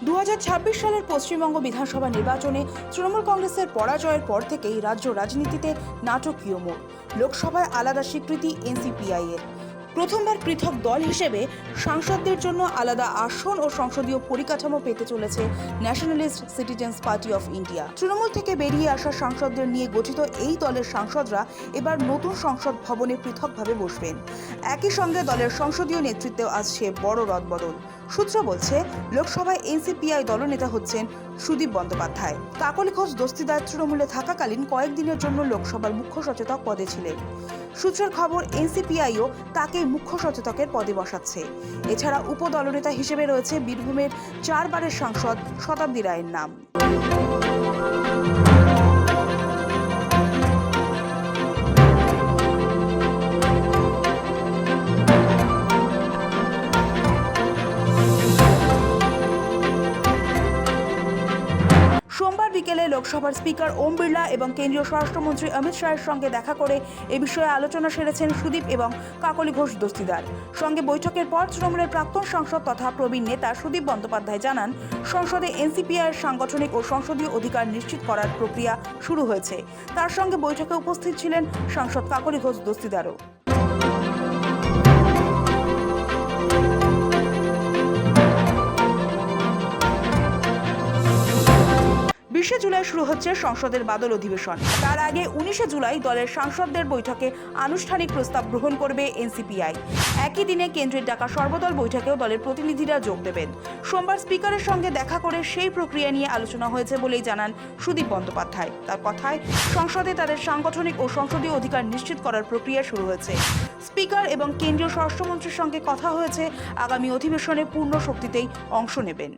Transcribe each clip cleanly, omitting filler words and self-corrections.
2026 সালের পশ্চিমবঙ্গ বিধানসভা নির্বাচনে তৃণমূল কংগ্রেসের পরাজয়ের পর থেকেই রাজ্য রাজনীতিতে নাটকীয় মোড়। লোকসভায় আলাদা স্বীকৃতি এনসিপিআই এর। প্রথমবার পৃথক দল হিসেবে সাংসদদের জন্য আলাদা আসন ও সংসদীয় পরিকাঠামো পেতে চলেছে nationalist citizens party of India. Trinamool থেকে বেরিয়ে আসা সাংসদদের নিয়ে গঠিত এই দলের সাংসদরা এবার নতুন সংসদ ভবনে পৃথকভাবে বসবেন। একই সঙ্গে দলের সংসদীয় নেতৃত্বেও আসছে বড় রদবদল। সূত্র বলছে, লোকসভায় এনসিপিআই দলনেতা হচ্ছেন সুদীপ বন্দ্যোপাধ্যায়। কাকলি ঘোষ দস্তিদার তৃণমূলে থাকাকালীন কয়েকদিনের জন্য লোকসভার মুখ্য সচেতক পদে ছিলেন। সূত্রের খবর, এনসিপিআইও তাকে মুখ্য সচেতকের পদে বসাচ্ছে। এছাড়া উপদলনেতা হিসেবে রয়েছে বীরভূমের 4 বারের সাংসদ শতাব্দী রায়ের নাম। সোমবার বিকেলে লোকসভার স্পিকার ওম বিড়লা এবং কেন্দ্রীয় স্বরাষ্ট্রমন্ত্রী অমিত শাহের সঙ্গে দেখা করে এ বিষয়ে আলোচনা সেরেছেন সুদীপ এবং কাকলি ঘোষ দস্তিদার। সঙ্গে বৈঠকের পর তৃণমূলের প্রাক্তন সাংসদ তথা প্রবীণ নেতা সুদীপ বন্দ্যোপাধ্যায় জানান, সংসদে এনসিপিআই এর সাংগঠনিক ও সংসদীয় অধিকার নিশ্চিত করার প্রক্রিয়া শুরু হয়েছে। তার সঙ্গে বৈঠকে উপস্থিত ছিলেন সাংসদ কাকলি ঘোষ দস্তিদারও। 20 জুলাই শুরু হচ্ছে সংসদের বাদল অধিবেশন। তার আগে 19 জুলাই দলের সাংসদদের বৈঠকে আনুষ্ঠানিক প্রস্তাব গ্রহণ করবে এনসিপিআই। একই দিনে কেন্দ্রের ডাকা সর্বদল বৈঠকেও দলের প্রতিনিধিরা যোগ দেবেন। সোমবার স্পিকারের সঙ্গে দেখা করে সেই প্রক্রিয়া নিয়ে আলোচনা হয়েছে বলেই জানান সুদীপ বন্দ্যোপাধ্যায়। তার কথায়, সংসদে তাদের সাংগঠনিক ও সংসদীয় অধিকার নিশ্চিত করার প্রক্রিয়া শুরু হয়েছে। স্পিকার এবং কেন্দ্রীয় স্বরাষ্ট্রমন্ত্রীর সঙ্গে কথা হয়েছে, আগামী অধিবেশনে পূর্ণ শক্তিতেই অংশ নেবেন।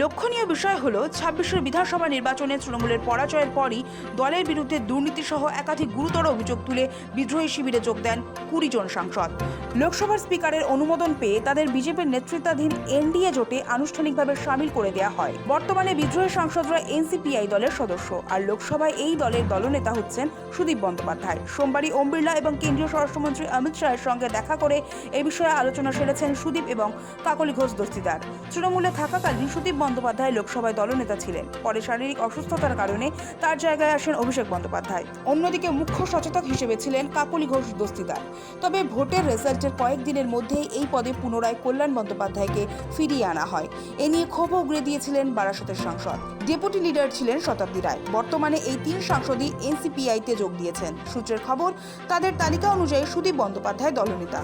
লক্ষণীয় বিষয় হলো, 26 বিধানসভা নির্বাচনে তৃণমূলের পরাজয়ের পরই দলের বিরুদ্ধে দুর্নীতি সহ একাধিক গুরুতর অভিযোগ তুলে বিদ্রোহী শিবিরে যোগ দেন 20 জন সাংসদ। লোকসভার স্পিকারের অনুমোদন পেয়ে তাদের বিজেপির নেতৃত্বাধীন এনডিএ জোটে আনুষ্ঠানিকভাবে সামিল করে দেওয়া হয়। বর্তমানে বিদ্রোহী সাংসদরা এনসিপিআই দলের সদস্য, আর লোকসভায় এই দলের দলনেতা হচ্ছেন সুদীপ বন্দ্যোপাধ্যায়। সোমবারই ওম বিড়লা এবং কেন্দ্রীয় স্বরাষ্ট্রমন্ত্রী অমিত শাহের সঙ্গে দেখা করে এ বিষয়ে আলোচনা সেরেছেন সুদীপ এবং কাকলি ঘোষ দস্তিদার। তৃণমূলে থাকাকালীন সুদীপ বন্দ্যোপাধ্যায় লোকসভায় দলনেতা ছিলেন। পরে শারীরিক অসুস্থতার কারণে তার জায়গায় আসেন অভিষেক বন্দ্যোপাধ্যায়। অন্যদিকে মুখ্য সচেতক হিসেবে ছিলেন কাকলি ঘোষ দস্তিদার। তবে ভোটের রেজাল্টের কয়েকদিনের মধ্যেই এই পদে পুনরায় কল্যাণ বন্দ্যোপাধ্যায়কে ফিরিয়ে আনা হয়। এ নিয়ে ক্ষোভ উগরে দিয়েছিলেন বারাসতের সাংসদ। ডেপুটি লিডার ছিলেন শতাব্দী রায়। বর্তমানে এই 3 সাংসদই এনসিপিআইতে যোগ দিয়েছেন। সূত্রের খবর, তাদের তালিকা অনুযায়ী সুদীপ বন্দ্যোপাধ্যায় দলনেতা।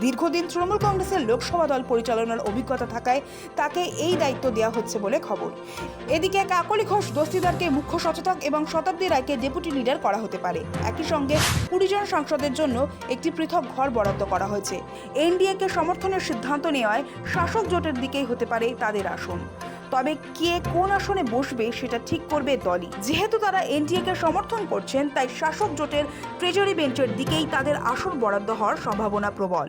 দীর্ঘদিন তৃণমূল কংগ্রেসের লোকসভা দল পরিচালনার অভিজ্ঞতা থাকায় তাকে এই দায়িত্ব দেওয়া হচ্ছে বলে খবর। এদিকে কাকলি ঘোষ দস্তিদারকে মুখ্য সচেতক এবং শতাব্দী রায়কে ডেপুটি লিডার করা হতে পারে। একই সঙ্গে 20 জন সাংসদের জন্য একটি পৃথক ঘর বরাদ্দ করা হয়েছে। এনডিএকে সমর্থনের সিদ্ধান্ত নেওয়ায় শাসক জোটের দিকেই হতে পারে তাদের আসন। তবে কে কোন আসনে বসবে সেটা ঠিক করবে দলই। যেহেতু তারা এনডিএকে সমর্থন করছেন, তাই শাসক জোটের ট্রেজারি বেঞ্চের দিকেই তাদের আসন বরাদ্দ হওয়ার সম্ভাবনা প্রবল।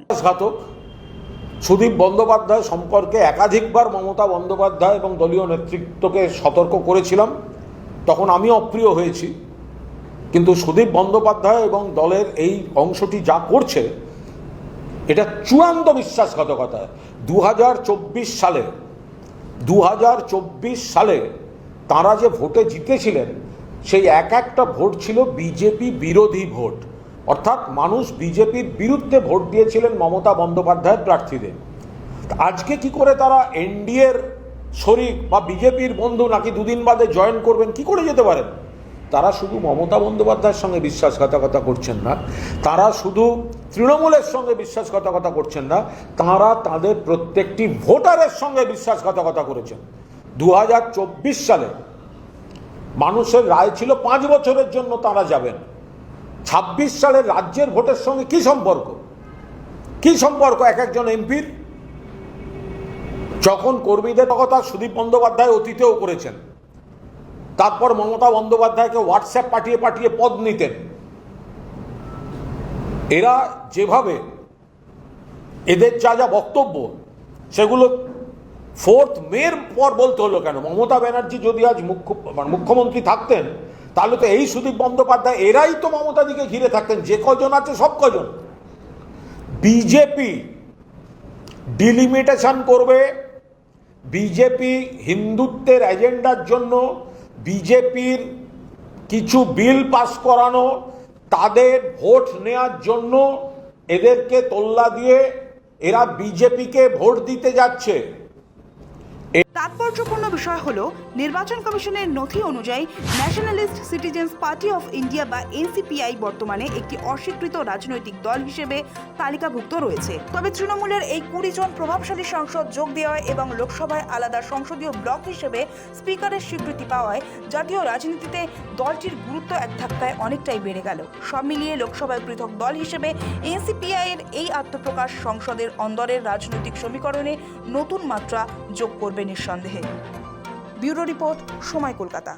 সুদীপ বন্দ্যোপাধ্যায় সম্পর্কে একাধিকবার মমতা বন্দ্যোপাধ্যায় এবং দলীয় নেতৃত্বকে সতর্ক করেছিলাম, তখন আমি অপ্রিয় হয়েছি। কিন্তু সুদীপ বন্দ্যোপাধ্যায় এবং দলের এই অংশটি যা করছে, এটা চূড়ান্ত বিশ্বাসঘাতকতা। 2024 সালে তারা যে ভোটে জিতেছিলেন, সেই একটা ভোট ছিল বিজেপি বিরোধী ভোট, অর্থাৎ মানুষ বিজেপির বিরুদ্ধে ভোট দিয়েছিলেন মমতা বন্দ্যোপাধ্যায়ের প্রার্থীদের। আজকে কি করে তারা এনডিএর শরিক বা বিজেপির বন্ধু নাকি দুদিন বাদে জয়েন করবেন, কি করে যেতে পারেন? তারা শুধু মমতা বন্দ্যোপাধ্যায়ের সঙ্গে বিশ্বাসঘাতকতা করছেন না, তারা শুধু তৃণমূলের সঙ্গে বিশ্বাসঘাতকতা করছেন না, তারা তাদের প্রত্যেকটি ভোটারের সঙ্গে বিশ্বাসঘাতকতা করেছেন। 2024 সালে মানুষের রায় ছিল 5 বছরের জন্য তারা যাবেন। 26 সালে রাজ্যের ভোটের সঙ্গে কি সম্পর্ক এক একজন এমপির? যখন কর্মীদের কথা সুদীপ বন্দ্যোপাধ্যায় অতীতেও করেছেন, তারপর মমতা বন্দ্যোপাধ্যায়কে হোয়াটসঅ্যাপ পাঠিয়ে পদ নিতেন। এরা যেভাবে এদের যা বক্তব্য, সেগুলো 4 মের পর বলতে হলো কেন? মমতা ব্যানার্জি যদি আজ মুখ্যমন্ত্রী থাকতেন, তাহলে তো এই সুদীপ বন্দ্যোপাধ্যায় এরাই তো মমতাদিকে ঘিরে থাকতেন, যে কজন আছে সব কজন। বিজেপি ডিলিমিটেশন করবে, বিজেপি হিন্দুত্বের এজেন্ডার জন্য বিজেপির কিছু বিল পাস করানো, তাদের ভোট নেওয়ার জন্য এদেরকে তোল্লা দিয়ে এরা বিজেপিকে ভোট দিতে যাচ্ছে। তাৎপর্যপূর্ণ বিষয় হলো নির্বাচন কমিশনের নথি অনুযায়ী nationalist citizens party of India বা এনসিপিআই বর্তমানে একটি অস্বীকৃত রাজনৈতিক দল হিসেবে তালিকাভুক্ত রয়েছে। তবে তৃণমূলের এই 20 জন প্রভাবশালী সাংসদ যোগ দেওয়ায় এবং লোকসভায় আলাদা সংসদীয় ব্লক হিসেবে স্পিকারের স্বীকৃতি পাওয়ায় জাতীয় রাজনীতিতে দলটির গুরুত্ব এক ধাক্কায় অনেকটাই বেড়ে গেল। সব মিলিয়ে লোকসভায় পৃথক দল হিসেবে এনসিপিআই এর এই আত্মপ্রকাশ সংসদের অন্দরের রাজনৈতিক সমীকরণে নতুন মাত্রা যোগ করবে নিঃসন্দেহে। ব্যুরো রিপোর্ট, সময়, কলকাতা।